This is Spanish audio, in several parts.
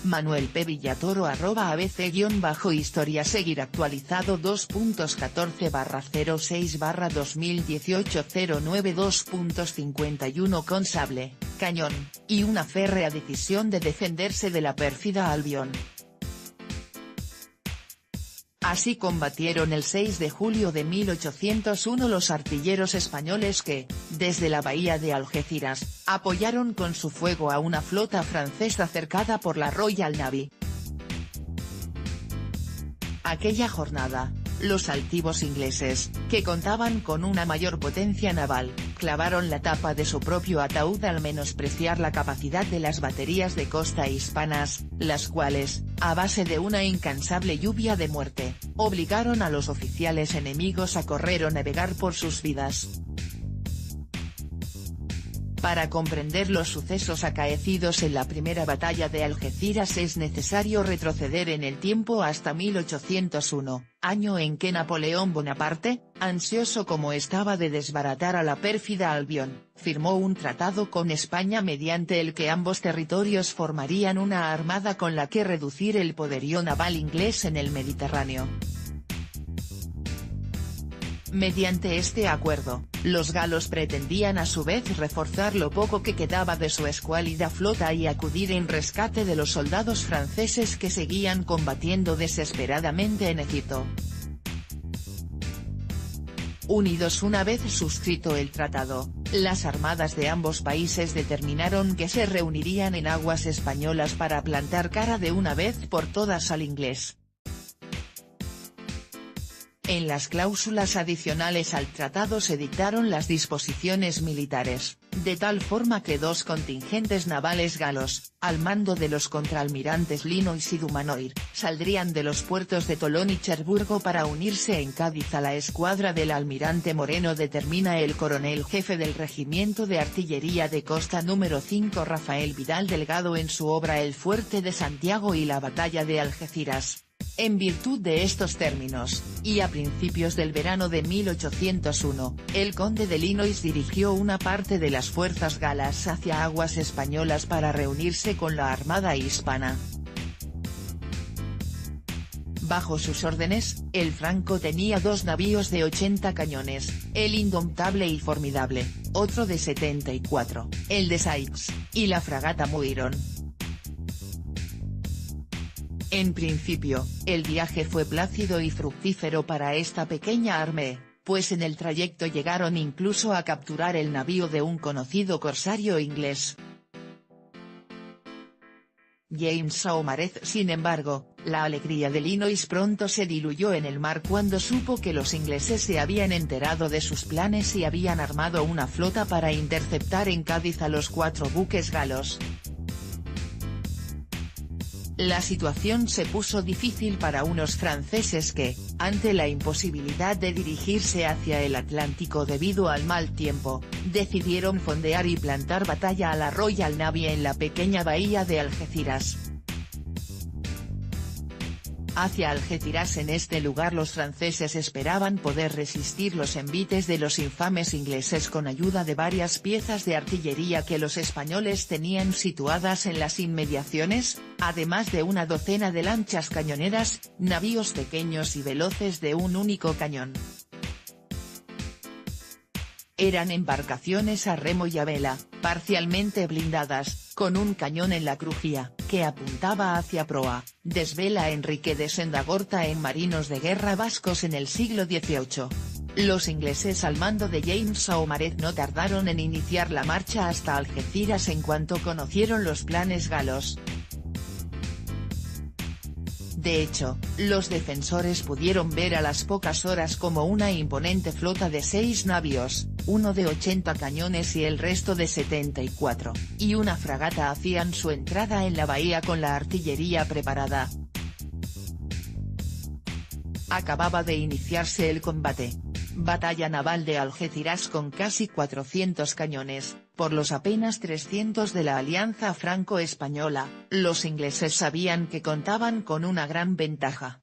Manuel P. Villatoro @abc_historia seguir actualizado 2.14/06/2018 con sable, cañón, y una férrea decisión de defenderse de la pérfida Albión. Así combatieron el 6 de julio de 1801 los artilleros españoles que, desde la bahía de Algeciras, apoyaron con su fuego a una flota francesa cercada por la Royal Navy. Aquella jornada, los altivos ingleses, que contaban con una mayor potencia naval, clavaron la tapa de su propio ataúd al menospreciar la capacidad de las baterías de costa hispanas, las cuales, a base de una incansable lluvia de muerte, obligaron a los oficiales enemigos a correr o navegar por sus vidas. Para comprender los sucesos acaecidos en la primera batalla de Algeciras es necesario retroceder en el tiempo hasta 1801, año en que Napoleón Bonaparte, ansioso como estaba de desbaratar a la pérfida Albión, firmó un tratado con España mediante el que ambos territorios formarían una armada con la que reducir el poderío naval inglés en el Mediterráneo. Mediante este acuerdo, los galos pretendían a su vez reforzar lo poco que quedaba de su escuálida flota y acudir en rescate de los soldados franceses que seguían combatiendo desesperadamente en Egipto. Unidos una vez suscrito el tratado, las armadas de ambos países determinaron que se reunirían en aguas españolas para plantar cara de una vez por todas al inglés. En las cláusulas adicionales al tratado se dictaron las disposiciones militares, de tal forma que dos contingentes navales galos, al mando de los contraalmirantes Linois y Dumanoir, saldrían de los puertos de Tolón y Cherburgo para unirse en Cádiz a la escuadra del almirante Moreno, determina el coronel jefe del Regimiento de Artillería de Costa número 5 Rafael Vidal Delgado en su obra El Fuerte de Santiago y la Batalla de Algeciras. En virtud de estos términos, y a principios del verano de 1801, el conde de Linois dirigió una parte de las fuerzas galas hacia aguas españolas para reunirse con la armada hispana. Bajo sus órdenes, el Franco tenía dos navíos de 80 cañones, el Indomptable y Formidable, otro de 74, el de Sykes, y la fragata Muiron. En principio, el viaje fue plácido y fructífero para esta pequeña armée, pues en el trayecto llegaron incluso a capturar el navío de un conocido corsario inglés, James Saumarez. Sin embargo, la alegría de Linois pronto se diluyó en el mar cuando supo que los ingleses se habían enterado de sus planes y habían armado una flota para interceptar en Cádiz a los 4 buques galos. La situación se puso difícil para unos franceses que, ante la imposibilidad de dirigirse hacia el Atlántico debido al mal tiempo, decidieron fondear y plantar batalla a la Royal Navy en la pequeña bahía de Algeciras. Hacia Algeciras. En este lugar los franceses esperaban poder resistir los envites de los infames ingleses con ayuda de varias piezas de artillería que los españoles tenían situadas en las inmediaciones, además de una docena de lanchas cañoneras, navíos pequeños y veloces de un único cañón. Eran embarcaciones a remo y a vela, parcialmente blindadas, con un cañón en la crujía, que apuntaba hacia proa, desvela Enrique de Sendagorta en marinos de guerra vascos en el siglo XVIII. Los ingleses al mando de James Saumarez no tardaron en iniciar la marcha hasta Algeciras en cuanto conocieron los planes galos. De hecho, los defensores pudieron ver a las pocas horas como una imponente flota de 6 navíos, uno de 80 cañones y el resto de 74, y una fragata hacían su entrada en la bahía con la artillería preparada. Acababa de iniciarse el combate. Batalla naval de Algeciras con casi 400 cañones, por los apenas 300 de la alianza franco-española. Los ingleses sabían que contaban con una gran ventaja.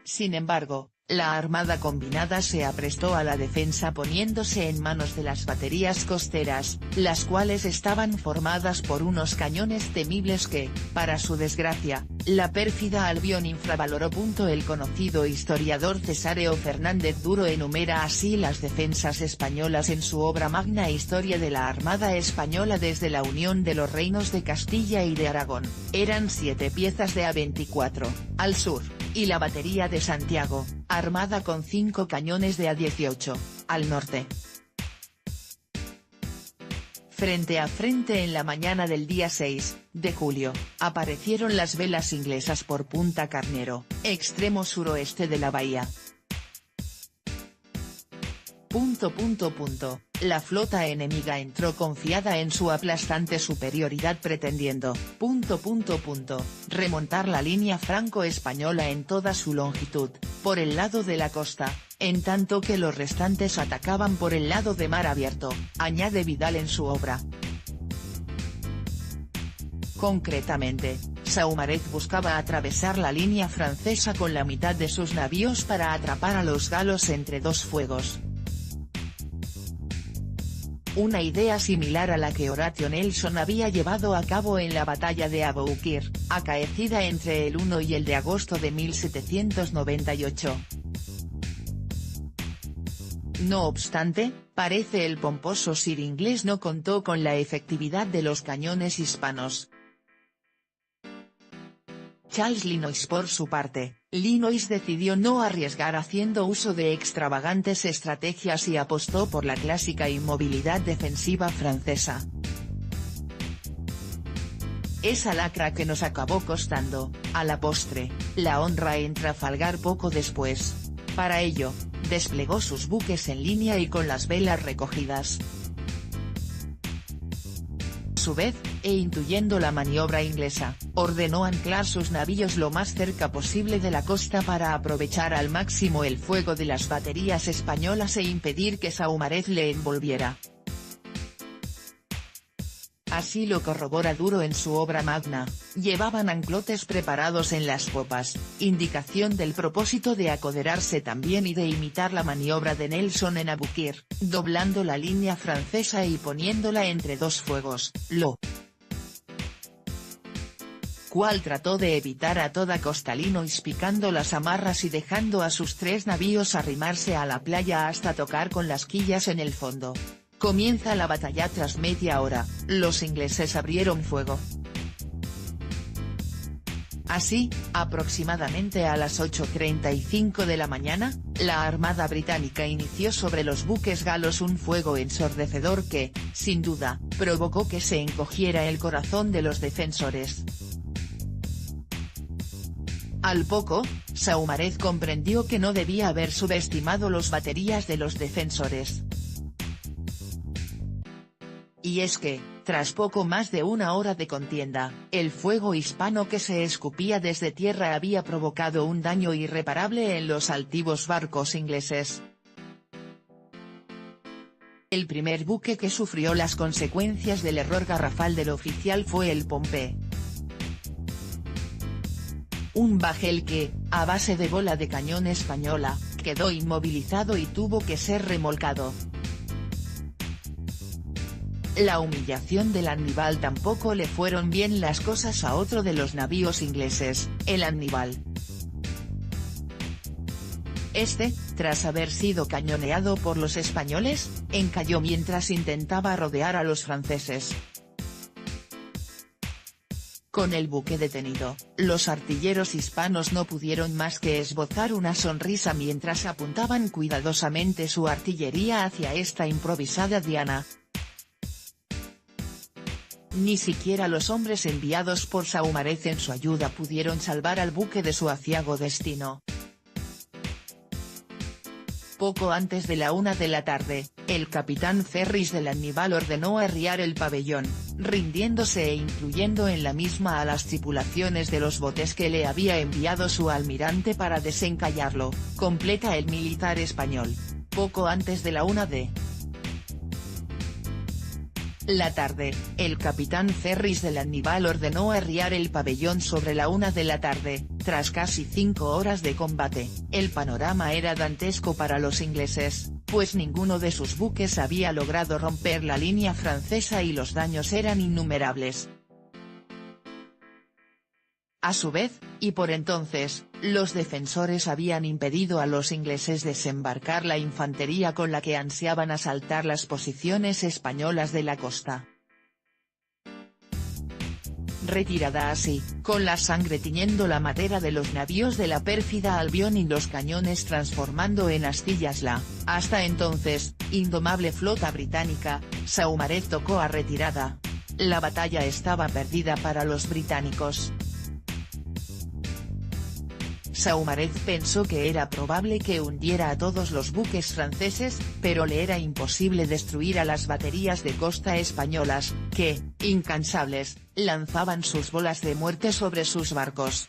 Sin embargo, la Armada Combinada se aprestó a la defensa poniéndose en manos de las baterías costeras, las cuales estaban formadas por unos cañones temibles que, para su desgracia, la pérfida Albión infravaloró. El conocido historiador Cesáreo Fernández Duro enumera así las defensas españolas en su obra magna Historia de la Armada Española desde la unión de los reinos de Castilla y de Aragón. Eran 7 piezas de A24, al sur, y la batería de Santiago, armada con 5 cañones de A18, al norte. Frente a frente en la mañana del día 6 de julio, aparecieron las velas inglesas por Punta Carnero, extremo suroeste de la bahía. La flota enemiga entró confiada en su aplastante superioridad pretendiendo, remontar la línea franco-española en toda su longitud, por el lado de la costa, en tanto que los restantes atacaban por el lado de mar abierto, añade Vidal en su obra. Concretamente, Saumarez buscaba atravesar la línea francesa con la mitad de sus navíos para atrapar a los galos entre dos fuegos. Una idea similar a la que Horatio Nelson había llevado a cabo en la batalla de Aboukir, acaecida entre el 1 y el de agosto de 1798. No obstante, parece el pomposo Sir inglés no contó con la efectividad de los cañones hispanos. Charles Linois por su parte, Linois decidió no arriesgar haciendo uso de extravagantes estrategias y apostó por la clásica inmovilidad defensiva francesa. Esa lacra que nos acabó costando, a la postre, la honra en Trafalgar poco después. Para ello, desplegó sus buques en línea y con las velas recogidas. A su vez, e intuyendo la maniobra inglesa, ordenó anclar sus navíos lo más cerca posible de la costa para aprovechar al máximo el fuego de las baterías españolas e impedir que Saumarez le envolviera. Así lo corrobora Duro en su obra magna, llevaban anclotes preparados en las popas, indicación del propósito de acoderarse también y de imitar la maniobra de Nelson en Aboukir, doblando la línea francesa y poniéndola entre dos fuegos, lo cual trató de evitar a toda costa. Linois picando las amarras y dejando a sus 3 navíos arrimarse a la playa hasta tocar con las quillas en el fondo. Comienza la batalla. Tras media hora, los ingleses abrieron fuego. Así, aproximadamente a las 8:35 de la mañana, la Armada Británica inició sobre los buques galos un fuego ensordecedor que, sin duda, provocó que se encogiera el corazón de los defensores. Al poco, Saumarez comprendió que no debía haber subestimado las baterías de los defensores. Y es que, tras poco más de una hora de contienda, el fuego hispano que se escupía desde tierra había provocado un daño irreparable en los altivos barcos ingleses. El primer buque que sufrió las consecuencias del error garrafal del oficial fue el Pompey. Un bajel que, a base de bola de cañón española, quedó inmovilizado y tuvo que ser remolcado. La humillación del Aníbal. Tampoco le fueron bien las cosas a otro de los navíos ingleses, el Aníbal. Este, tras haber sido cañoneado por los españoles, encalló mientras intentaba rodear a los franceses. Con el buque detenido, los artilleros hispanos no pudieron más que esbozar una sonrisa mientras apuntaban cuidadosamente su artillería hacia esta improvisada diana. Ni siquiera los hombres enviados por Saumarez en su ayuda pudieron salvar al buque de su aciago destino. Poco antes de la 1 de la tarde, el capitán Ferris del Aníbal ordenó arriar el pabellón, rindiéndose e incluyendo en la misma a las tripulaciones de los botes que le había enviado su almirante para desencallarlo, completa el militar español. Poco antes de la 1 de la tarde, el capitán Ferris del Aníbal ordenó arriar el pabellón sobre la 1 de la tarde, tras casi 5 horas de combate. El panorama era dantesco para los ingleses, pues ninguno de sus buques había logrado romper la línea francesa y los daños eran innumerables. A su vez, y por entonces, los defensores habían impedido a los ingleses desembarcar la infantería con la que ansiaban asaltar las posiciones españolas de la costa. Retirada así, con la sangre tiñendo la madera de los navíos de la pérfida Albión y los cañones transformando en astillas la, hasta entonces, indomable flota británica, Saumarez tocó a retirada. La batalla estaba perdida para los británicos. Saumarez pensó que era probable que hundiera a todos los buques franceses, pero le era imposible destruir a las baterías de costa españolas, que, incansables, lanzaban sus bolas de muerte sobre sus barcos.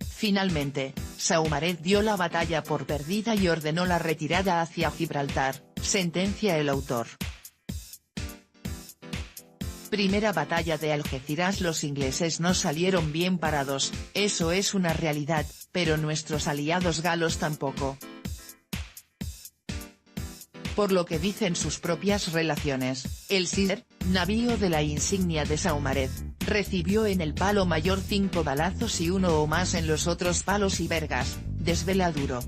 Finalmente, Saumarez dio la batalla por perdida y ordenó la retirada hacia Gibraltar, sentencia el autor. Primera batalla de Algeciras. Los ingleses no salieron bien parados, eso es una realidad, pero nuestros aliados galos tampoco. Por lo que dicen sus propias relaciones, el Cíder, navío de la insignia de Saumarez, recibió en el palo mayor 5 balazos y 1 o más en los otros palos y vergas, desvela duro.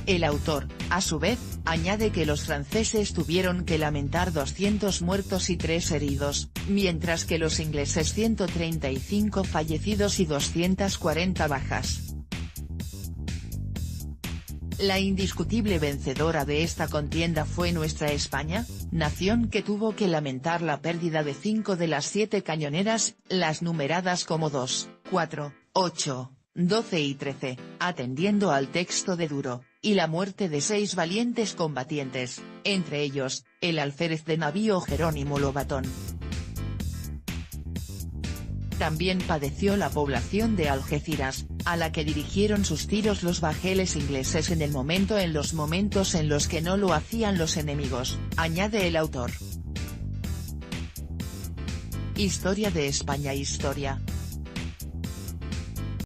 El autor, a su vez, añade que los franceses tuvieron que lamentar 200 muertos y 3 heridos, mientras que los ingleses 135 fallecidos y 240 bajas. La indiscutible vencedora de esta contienda fue nuestra España, nación que tuvo que lamentar la pérdida de 5 de las 7 cañoneras, las numeradas como 2, 4, 8, 12 y 13, atendiendo al texto de Duro, y la muerte de 6 valientes combatientes, entre ellos, el alférez de navío Jerónimo Lobatón. También padeció la población de Algeciras, a la que dirigieron sus tiros los bajeles ingleses en los momentos en los que no lo hacían los enemigos, añade el autor. Historia de España. Historia,